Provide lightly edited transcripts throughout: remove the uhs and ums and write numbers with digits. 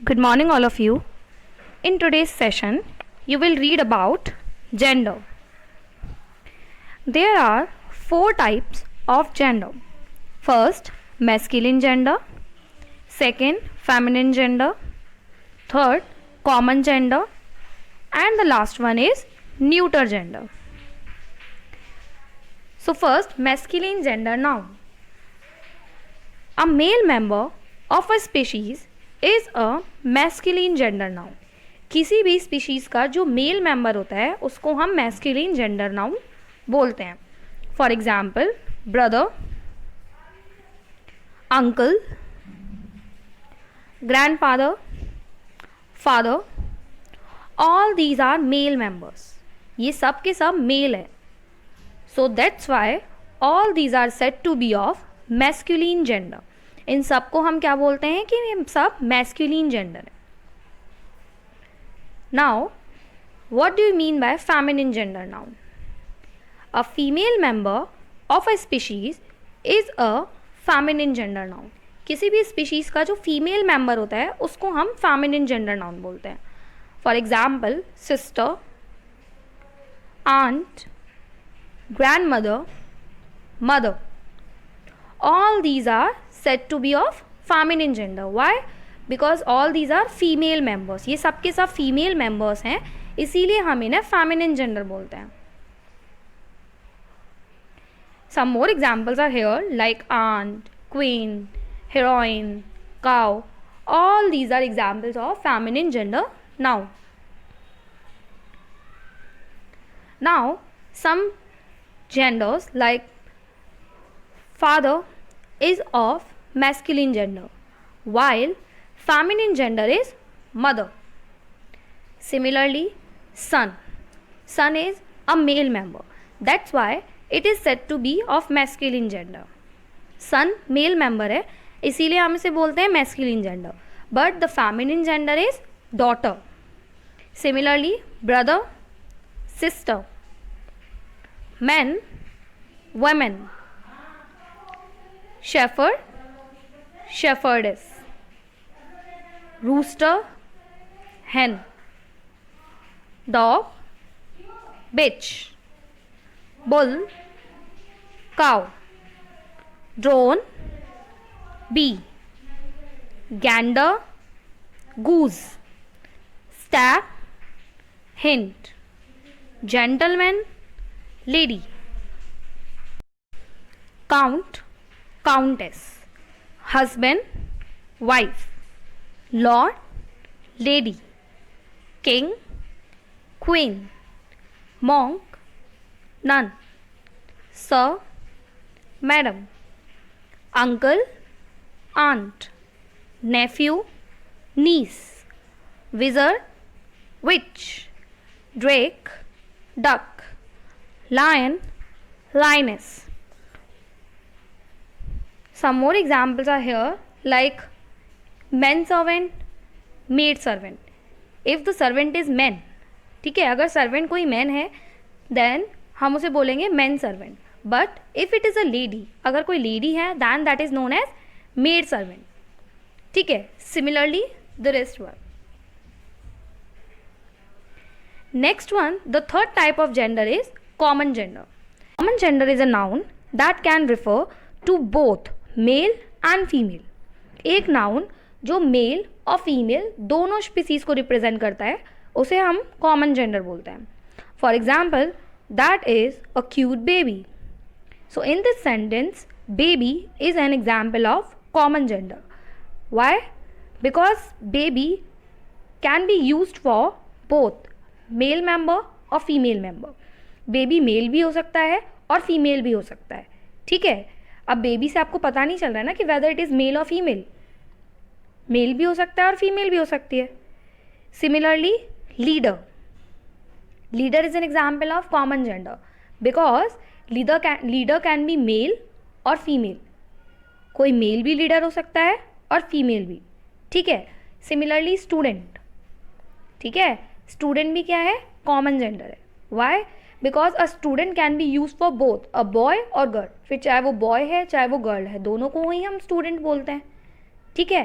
Good morning, all of you. In today's session, you will read about gender. There are four types of gender. First, masculine gender. Second, feminine gender. Third, common gender. And the last one is neuter gender. So first, masculine gender noun. A male member of a species is a masculine gender noun. किसी भी species का जो male member होता है उसको हम masculine gender noun बोलते हैं. For example, brother, uncle, grandfather, father, all these are male members. ये सब के सब मेल है. So that's why all these are said to be of masculine gender. इन सब को हम क्या बोलते हैं कि ये सब मैस्कुलिन जेंडर है. Now what do you mean by feminine gender noun? A female member of a species is a feminine gender noun. किसी भी स्पीशीज का जो फीमेल मेंबर होता है उसको हम फेमिनिन जेंडर नाउन बोलते हैं. For example, sister, aunt, grandmother, mother, all these are said to be of feminine gender. Why? Because all these are female members. ये सब के सब फीमेल मेंबर्स हैं, इसीलिए हम इन्हें feminine gender बोलते हैं. Some more examples are here like aunt, queen, heroine, cow. All these are examples of feminine gender noun. Now some genders like father is of masculine gender, while feminine gender is mother. Similarly, son is a male member. That's why it is said to be of masculine gender. Son male member है, इसीलिए हम इसे बोलते हैं masculine gender. But the feminine gender is daughter. Similarly, brother, sister, men, women, shepherd, shepherdess, rooster, hen, dog, bitch, bull, cow, drone, bee, gander, goose, stag, hint, gentleman, lady, count, countess, husband, wife, lord, lady, king, queen, monk, nun, sir, madam, uncle, aunt, nephew, niece, wizard, witch, drake, duck, lion, lioness. Some more examples are here like men servant, maid servant. If the servant is men, ठीक है, अगर servant कोई man है then हम उसे बोलेंगे men servant. But if it is a lady, अगर कोई lady है then that is known as maid servant. ठीक है. Similarly the rest were. Next one, the third type of gender is common gender. Common gender is a noun that can refer to both male and female. एक noun जो male और female दोनों species को represent करता है उसे हम common gender बोलते हैं. For example, that is a cute baby. So in this sentence baby is an example of common gender. Why? Because baby can be used for both male member और female member. Baby male भी हो सकता है और female भी हो सकता है. ठीक है. अब बेबी से आपको पता नहीं चल रहा है ना कि वेदर इट इज़ मेल और फीमेल. मेल भी हो सकता है और फीमेल भी हो सकती है. Similarly, leader. Leader is an example of common gender because leader can be male और फीमेल. कोई मेल भी लीडर हो सकता है और फीमेल भी. ठीक है. Similarly, student. ठीक है. स्टूडेंट भी क्या है? कॉमन जेंडर है. Why? Because a student can be use for both a boy और गर्ल. फिर चाहे वो बॉय है चाहे वो गर्ल है, दोनों को ही हम स्टूडेंट बोलते हैं. ठीक है.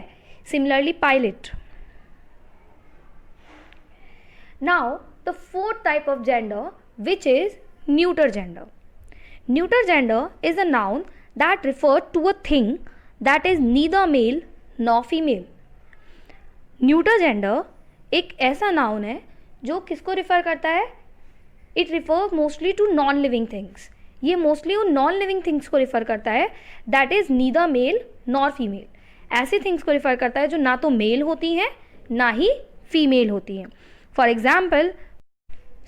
Similarly, pilot. Now, the fourth type of gender, which is neuter gender. Neuter gender is a noun that refers to a thing that is neither male nor female. Neuter gender एक ऐसा noun है जो किसको refer करता है? It refers mostly to non living things. ये mostly उन non living things को रिफ़र करता है that is neither male nor female. ऐसी थिंग्स को रिफ़र करता है जो ना तो मेल होती हैं ना ही फीमेल होती हैं. For example,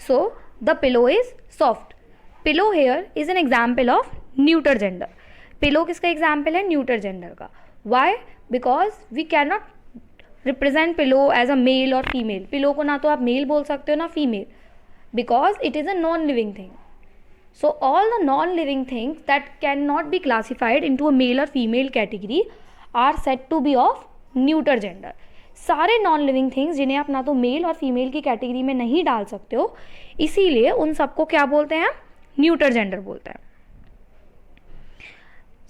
so the pillow is soft. Pillow hair is an example of neuter gender. Pillow किसका एग्जाम्पल है? न्यूटर जेंडर का. Why? Because we can not represent pillow as a male और फीमेल. पिलो को ना तो आप मेल बोल सकते हो ना female, because it is a non living thing. So all the non-living things that cannot be classified into a male or female category are said to be of neuter gender. सारे non-living things जिन्हें आप ना तो mail और female की category में नहीं डाल सकते हो, इसीलिए उन सबको क्या बोलते हैं? न्यूटर जेंडर बोलते हैं.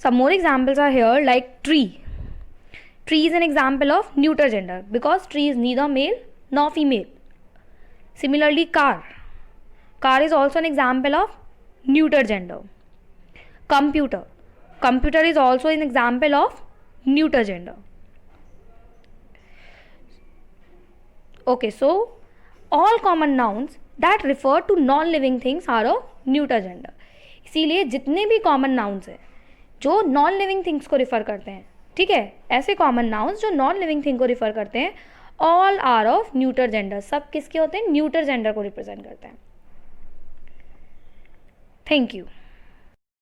Some more examples are here, like tree. Tree is an example of neuter gender because tree is neither male nor female. Similarly, car. Car is also an example of neuter gender. Computer. Computer is also an example of neuter gender. Okay, so all common nouns that refer to non-living things are of neuter gender. इसीलिए जितने भी common nouns हैं जो non-living things को refer करते हैं, ठीक है, ऐसे common nouns जो non-living thing को refer करते हैं, all are of neuter gender. सब किसके होते हैं? neuter gender को represent करते हैं. Thank you.